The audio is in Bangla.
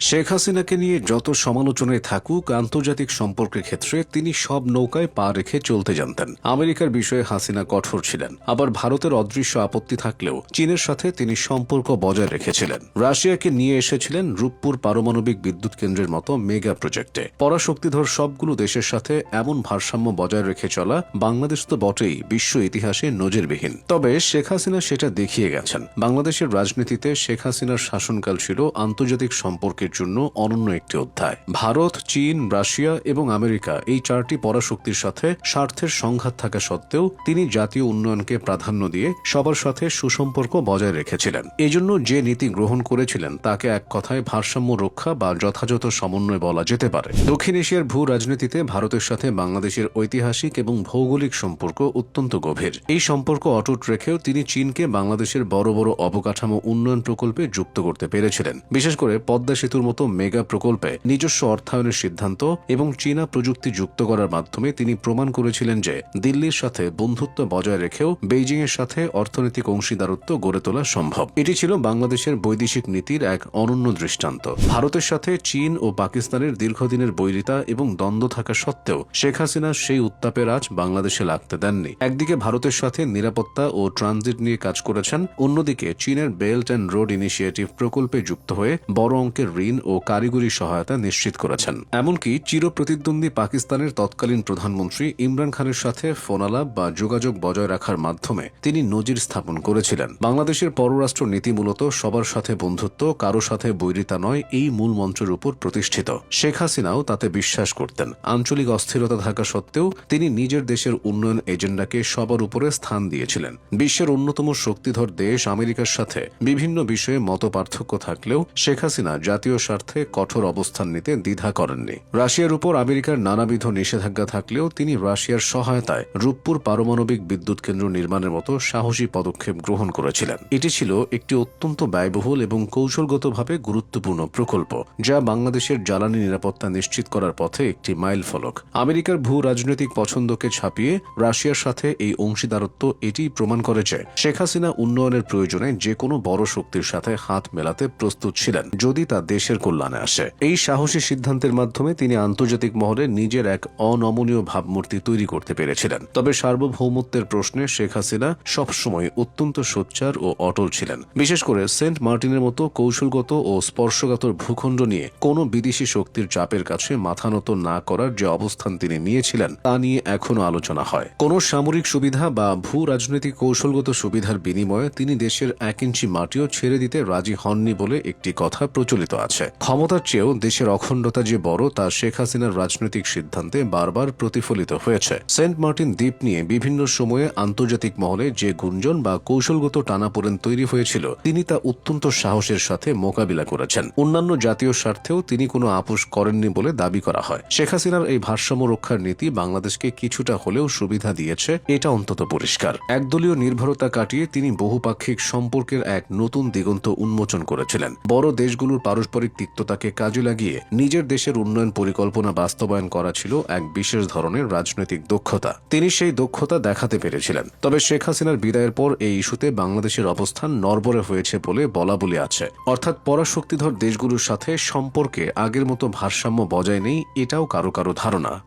শেখ হাসিনাকে নিয়ে যত সমালোচনায় থাকুক আন্তর্জাতিক সম্পর্কের ক্ষেত্রে তিনি সব নৌকায় পা রেখে চলতে জানতেন। আমেরিকার বিষয়ে হাসিনা কঠোর ছিলেন, আবার ভারতের অদৃশ্য আপত্তি থাকলেও চীনের সাথে তিনি সম্পর্ক বজায় রেখেছিলেন। রাশিয়াকে নিয়ে এসেছিলেন রূপপুর পারমাণবিক বিদ্যুৎ কেন্দ্রের মতো মেগা প্রজেক্টে। পরাশক্তিধর সবগুলো দেশের সাথে এমন ভারসাম্য বজায় রেখে চলা বাংলাদেশ তো বটেই, বিশ্ব ইতিহাসে নজিরবিহীন। তবে শেখ হাসিনা সেটা দেখিয়ে গেছেন। বাংলাদেশের রাজনীতিতে শেখ হাসিনার শাসনকাল ছিল আন্তর্জাতিক সম্পর্কের জন্য অনন্য একটি অধ্যায়। ভারত, চীন, রাশিয়া এবং আমেরিকা এই চারটি পরাশক্তির সাথে স্বার্থের সংঘাত থাকা সত্ত্বেও তিনি জাতীয় উন্নয়নকে প্রাধান্য দিয়ে সবার সাথে সুসম্পর্ক বজায় রেখেছিলেন। এজন্য যে নীতি গ্রহণ করেছিলেন তাকে এক কথায় ভারসাম্য রক্ষা বা যথাযথ সমন্বয় বলা যেতে পারে। দক্ষিণ এশিয়ার ভূ রাজনীতিতে ভারতের সাথে বাংলাদেশের ঐতিহাসিক এবং ভৌগোলিক সম্পর্ক অত্যন্ত গভীর। এই সম্পর্ক অটুট রেখেও তিনি চীনকে বাংলাদেশের বড় বড় অবকাঠামো উন্নয়ন প্রকল্পে যুক্ত করতে পেরেছিলেন। বিশেষ করে পদ্মা সেতুর মতো মেগা প্রকল্পে নিজস্ব অর্থায়নের সিদ্ধান্ত এবং চীনা প্রযুক্তি যুক্ত করার মাধ্যমে তিনি প্রমাণ করেছিলেন যে দিল্লির সাথে বন্ধুত্ব বজায় রেখেও বেইজিং এর সাথে অর্থনৈতিক অংশীদারত্ব গড়ে তোলা সম্ভব। এটি ছিল বাংলাদেশের বৈদেশিক নীতির এক অনন্য দৃষ্টান্ত। ভারতের সাথে চীন ও পাকিস্তানের দীর্ঘদিনের বৈরিতা এবং দ্বন্দ্ব থাকা সত্ত্বেও শেখ হাসিনা সেই উত্তাপের আঁচ বাংলাদেশে লাগতে দেননি। একদিকে ভারতের সাথে নিরাপত্তা ও ট্রানজিট নিয়ে কাজ করেছেন, অন্যদিকে চীনের বেল্ট অ্যান্ড রোড ইনিশিয়েটিভ প্রকল্পে যুক্ত হয়ে বড় অঙ্কের ঋণ ও কারিগরি সহায়তা নিশ্চিত করেছেন। এমনকি চিরপ্রতিদ্বন্দ্বী পাকিস্তানের তৎকালীন প্রধানমন্ত্রী ইমরান খানের সাথে ফোনালাপ বা যোগাযোগ বজায় রাখার মাধ্যমে তিনি নজির স্থাপন করেছিলেন। বাংলাদেশের পররাষ্ট্র নীতি মূলত সবার সাথে বন্ধুত্ব, কারো সাথে বৈরিতা নয়, এই মূল মন্ত্রের উপর প্রতিষ্ঠিত। শেখ হাসিনাও তাতে বিশ্বাস করতেন। আঞ্চলিক অস্থিরতা থাকা সত্ত্বেও তিনি নিজের দেশের উন্নয়ন এজেন্ডাকে সবার উপরে স্থান দিয়েছিলেন। বিশ্বের অন্যতম শক্তিধর দেশ আমেরিকার সাথে বিভিন্ন বিষয়ে মতপার্থক্য থাকলেও শেখ হাসিনা জাতীয় স্বার্থে কঠোর অবস্থান নিতে দ্বিধা করেননি। রাশিয়ার উপর আমেরিকার নানাবিধ নিষেধাজ্ঞা থাকলেও তিনি রাশিয়ার সহায়তায় রূপপুর পারমাণবিক বিদ্যুৎ কেন্দ্র নির্মাণের মতো সাহসী পদক্ষেপ গ্রহণ করেছিলেন। এটি ছিল একটি অত্যন্ত ব্যয়বহুল এবং কৌশলগতভাবে গুরুত্বপূর্ণ প্রকল্প, যা বাংলাদেশের জ্বালানি নিরাপত্তা নিশ্চিত করার পথে একটি মাইল ফলক। আমেরিকার ভূ রাজনৈতিক পছন্দকে ছাপিয়ে রাশিয়ার সাথে এই অংশীদারত্ব এটি প্রমাণ করে যে শেখ হাসিনা উন্নয়নের প্রয়োজনে যে কোনো বড় শক্তির সাথে হাত মেলাতে প্রস্তুত ছিলেন, যদি তা দেশের কল্যাণে আসে। এই সাহসী সিদ্ধান্তের মাধ্যমে তিনি আন্তর্জাতিক মহলে নিজের এক অনমনীয় ভাবমূর্তি তৈরি করতে পেরেছিলেন। তবে সার্বভৌমত্বের প্রশ্নে শেখ হাসিনা সবসময় অত্যন্ত সোচ্চার ও অটল ছিলেন। বিশেষ করে সেন্ট মার্টিনের মতো কৌশলগত ও স্পর্শকাতর ভূখণ্ড নিয়ে কোনো বিদেশি শক্তির চাপের কাছে মাথা নত না করার যে অবস্থান তিনি নিয়েছিলেন তা নিয়ে এখনো আলোচনা হয়। কোনো সামরিক সুবিধা বা ভূ রাজনৈতিক কৌশলগত সুবিধার বিনিময়ে তিনি দেশের 1 ইঞ্চি মাটিও ছেড়ে দিতে রাজি হননি বলে একটি কথা প্রচলিত আছে। ক্ষমতার চেয়েও দেশের অখণ্ডতা যে বড় তা শেখ হাসিনার রাজনৈতিক সিদ্ধান্তে বারবার প্রতিফলিত হয়েছে। সেন্ট মার্টিন দ্বীপ নিয়ে বিভিন্ন সময়ে আন্তর্জাতিক মহলে যে গুঞ্জন বা কৌশলগত টানাপোড়েন তৈরি হয়েছিল, তিনি তা অত্যন্ত সাহসের সাথে মোকাবিলা করেছেন। অন্যান্য জাতীয় স্বার্থেও তিনি কোনো আপোষ করেননি বলে দাবি করা হয়। শেখ হাসিনার এই ভারসাম্য রক্ষার নীতি বাংলাদেশকে কিছুটা হলেও সুবিধা দিয়েছে, এটা অন্তত পরিষ্কার। একদলীয় নির্ভরতা কাটিয়ে তিনি বহুপাক্ষিক সম্পর্কের এক নতুন দিগন্ত উন্মোচন করেছিলেন। বড় দেশগুলোর পারস্পরিক তিক্ততাকে কাজে লাগিয়ে নিজের দেশের উন্নয়ন পরিকল্পনা বাস্তবায়ন করা ছিল এক বিশেষ ধরনের রাজনৈতিক দক্ষতা। তিনি সেই দক্ষতা দেখাতে পেরেছিলেন। তবে শেখ হাসিনার বিদায়ের পর এই ইস্যুতে বাংলাদেশের অবস্থান নড়বড়ে হয়েছে বলে বলা আছে। অর্থাৎ পরাশক্তিধর দেশগুলোর সাথে সম্পর্কে আগের মতো ভারসাম্য বজায় নেই, এটাও কারো কারো ধারণা।